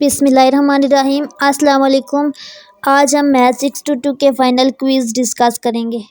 बिस्मिल्लाहिर्रहमानिर्रहीम। अस्सलाम वालेकुम। आज हम मैथ 6 to 2 के फाइनल क्विज़ डिस्कस करेंगे।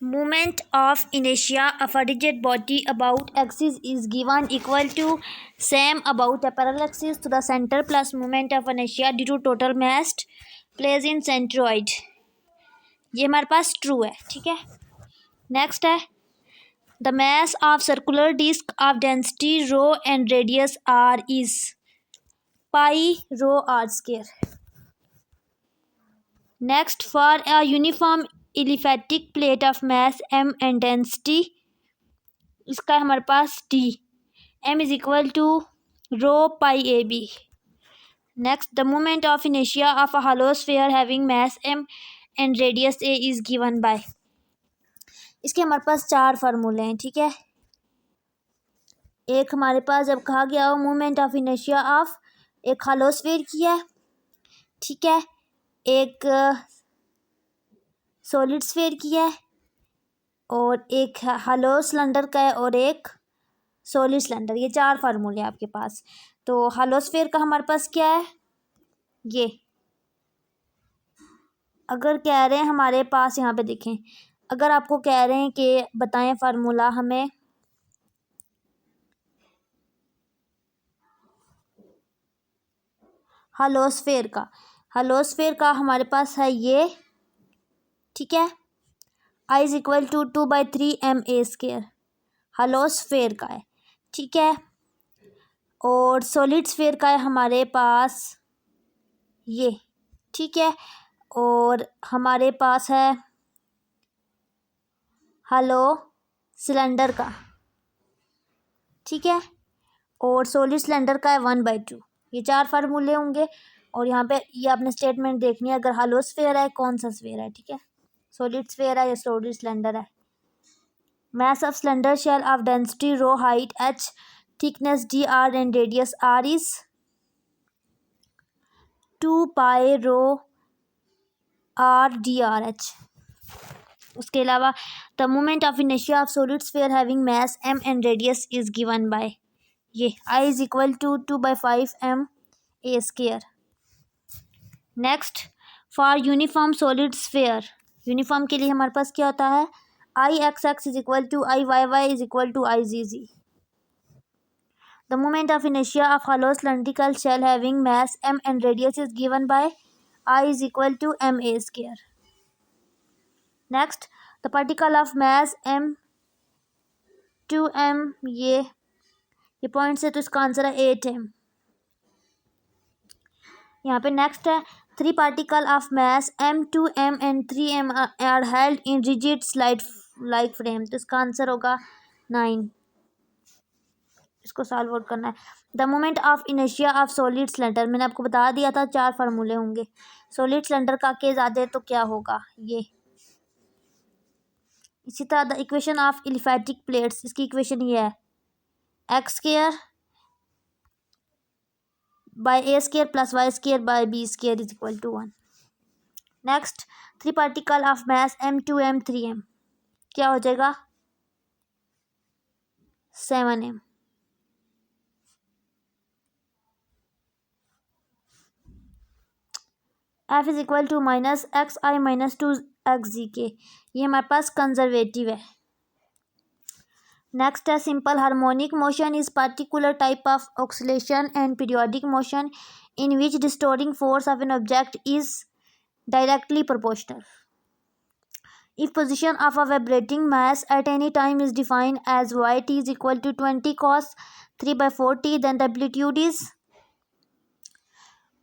Moment of inertia of a rigid body about axis is given equal to same about a parallel axis to the center plus moment of inertia due to total mass placed in centroid। ये हमारे पास true है, ठीक है। Next है the mass of circular disk of density rho and radius r is pi rho r square। Next, for a uniform elliptic plate of mass m and density, इसका हमारे पास d m is equal to rho pi ab। Next, the moment of inertia of a hollow sphere having mass m and radius a is given by। इसके हमारे पास चार फार्मूले हैं, ठीक है। एक हमारे पास जब कहा गया हो मोमेंट ऑफ इनर्शिया ऑफ एक hollow sphere की है, ठीक है, एक सॉलिड स्फीयर की है और एक हॉलो सिलेंडर का है और एक सॉलिड सिलेंडर। ये चार फार्मूले हैं आपके पास। तो हॉलो स्फीयर का हमारे पास क्या है, ये अगर कह रहे हैं हमारे पास यहाँ पे देखें, अगर आपको कह रहे हैं कि बताएं फार्मूला हमें हॉलो स्फीयर का हमारे पास है ये, ठीक है। I is equal to 2/3 ma²। Hollow sphere का है, ठीक है। और सॉलिड स्फीयर का है हमारे पास ये, ठीक है। और हमारे पास है हॉलो सिलेंडर का, ठीक है। और सॉलिड सिलेंडर का है 1/2। ये चार फार्मूले होंगे और यहाँ पे ये आपने स्टेटमेंट देखनी है। अगर हॉलो स्फीयर है कौन सा स्फीयर है, ठीक है, सॉलिड स्फीयर है या सॉलिड सिलेंडर है। mass of cylinder shell of density rho, height h, thickness dr and radius r is 2 pi rho r drh। उसके अलावा the moment of inertia of solid sphere having mass m and radius is given by ये I is equal to 2/5 ma²। Next, for uniform solid sphere, uniform के लिए हमारे पास क्या होता है, I X X is equal to I Y Y is equal to I G G. The moment of inertia of hollow cylindrical shell having mass m and radius is given by I is equal to ma square. Next, the particle of mass m 2m, ये points है तो इसका answer है 8m. यहाँ पे next है, three particle of mass m 2m and 3m are held in rigid slide like frame, तो इसका आंसर होगा 9. इसको सॉल्व आउट करना है. The moment of inertia of solid cylinder, मैंने आपको बता दिया था 4 फार्मूले होंगे. सॉलिड सिलेंडर का केस आते तो क्या होगा ये. इसी तरह the equation of elliptic plates, इसकी इक्वेशन ये है x square by a square plus y square by b square is equal to 1. Next, three particle of mass m 2m 3m, क्या हो जाएगा 7m. F is equal to minus x I minus 2xg के, ये हमारे पास conservative है. Next है, simple harmonic motion is particular type of oscillation and periodic motion in which डिस्टोरिंग force of an object is directly proportional. If position of a vibrating mass at any time is defined as yt is equal to 20 cos 3/4t, then the amplitude is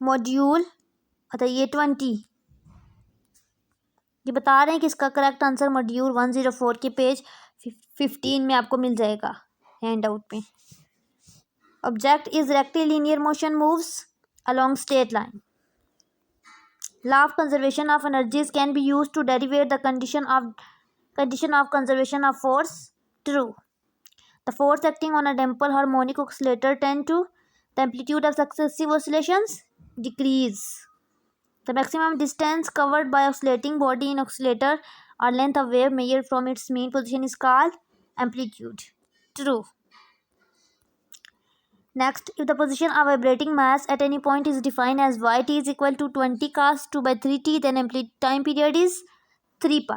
module, अतः ये 20, ये बता रहे हैं कि इसका correct answer module 104 के page 15 में आपको मिल जाएगा हैंड आउट में. Object is rectilinear motion moves along straight line. Law of conservation of energies can be used to derivate the condition of conservation of force. True. The force acting on a dimple harmonic oscillator tend to the amplitude of successive oscillations decrease. The maximum distance covered by oscillating body in oscillator or length of wave measured from its mean position is called amplitude. True. Next, if the position of vibrating mass at any point is defined as yt is equal to 20 cos 2/3t, then time period is 3 pi.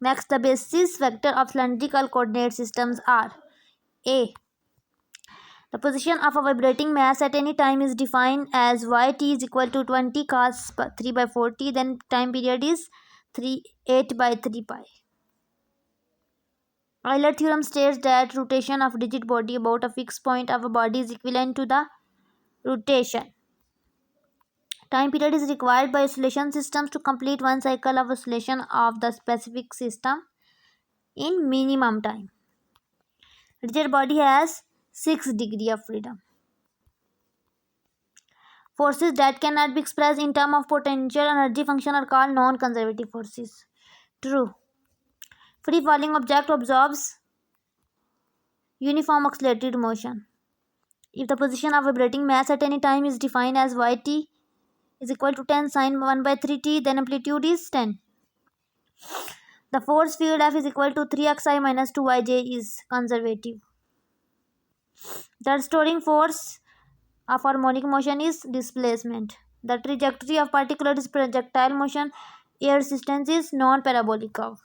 Next, the basis vector of cylindrical coordinate systems are A. The position of a vibrating mass at any time is defined as yt is equal to 20 cos 3/4t, then time period is 8/3 pi. Euler theorem states that rotation of rigid body about a fixed point of a body is equivalent to the rotation. Time period is required by oscillation systems to complete one cycle of oscillation of the specific system in minimum time. Rigid body has 6 degrees of freedom. Forces that cannot be expressed in terms of potential energy function are called non-conservative forces. True. Free falling object absorbs uniform accelerated motion. If the position of vibrating mass at any time is defined as yt is equal to 10 sin 1/3t, then amplitude is 10. The force field F is equal to 3xi minus 2yj is conservative. The restoring force of harmonic motion is displacement. The trajectory of particular projectile motion air resistance is non-parabolic curve.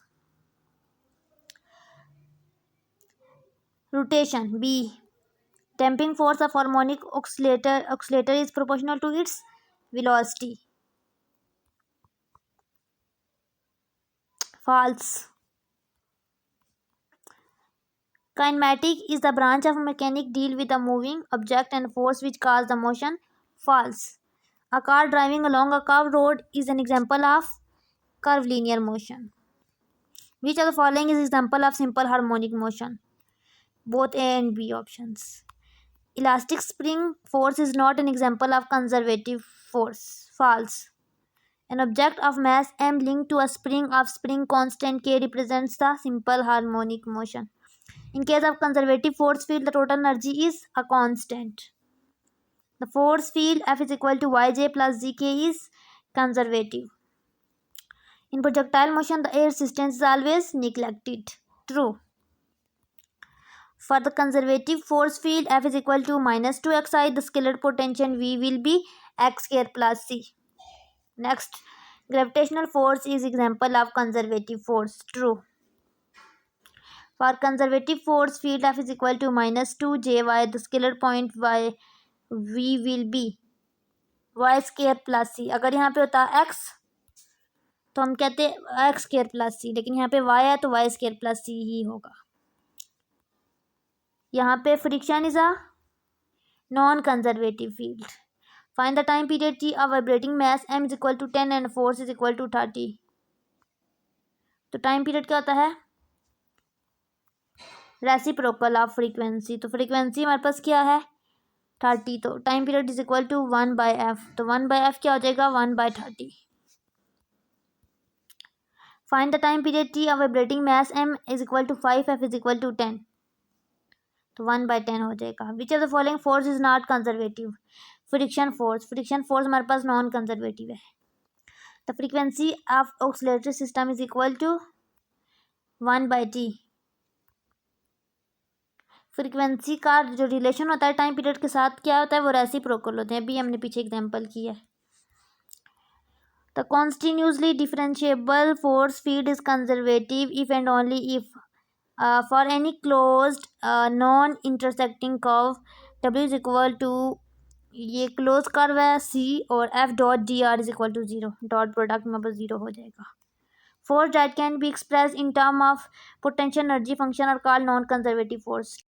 Rotation B. Damping force of harmonic oscillator is proportional to its velocity. False. Kinematic is the branch of mechanics deal with a moving object and force which cause the motion. False. A car driving along a curved road is an example of curvilinear motion. Which of the following is example of simple harmonic motion? Both A and B options. Elastic spring force is not an example of conservative force. False. An object of mass m linked to a spring of spring constant k represents the simple harmonic motion. In case of conservative force field, the total energy is a constant. The force field F is equal to yj plus zk is conservative. In projectile motion, the air resistance is always neglected. True. For the conservative force field F is equal to minus 2xi, the scalar potential V will be x square plus c. Next, Gravitational force is example of conservative force. True. For conservative force, field F is equal to -2jy. The scalar point y v will be y square plus c. अगर यहाँ पे होता x तो हम कहते x square plus c, लेकिन यहाँ पे y है तो y square plus c ही होगा. यहाँ पे friction is a non conservative field. Find the time period t of vibrating mass m is equal to 10 and force is equal to 30. तो time period क्या होता है? Reciprocal of frequency. तो frequency हमारे पास क्या है? 30. तो time period is equal to 1/f. तो 1/f क्या हो जाएगा? 1/30. Find the time period t of vibrating mass m is equal to 5, f is equal to 10. तो 1/10 हो जाएगा. Which of the following force is not conservative? Friction force. Friction force हमारे पास non conservative है. The frequency of oscillatory system is equal to 1/t. Frequency का जो relation होता है टाइम पीरियड के साथ क्या होता है? वो रेसिप्रोकल होते हैं. अभी हमने पीछे एग्जांपल की है. The continuously differentiable force field is conservative if and only if for any closed non intersecting curve W is equal to, ये क्लोज कर्व है C, और F dot dr is equal to 0. Dot product में बस 0 हो जाएगा. Force that can be expressed in term of potential energy function are called non-conservative force.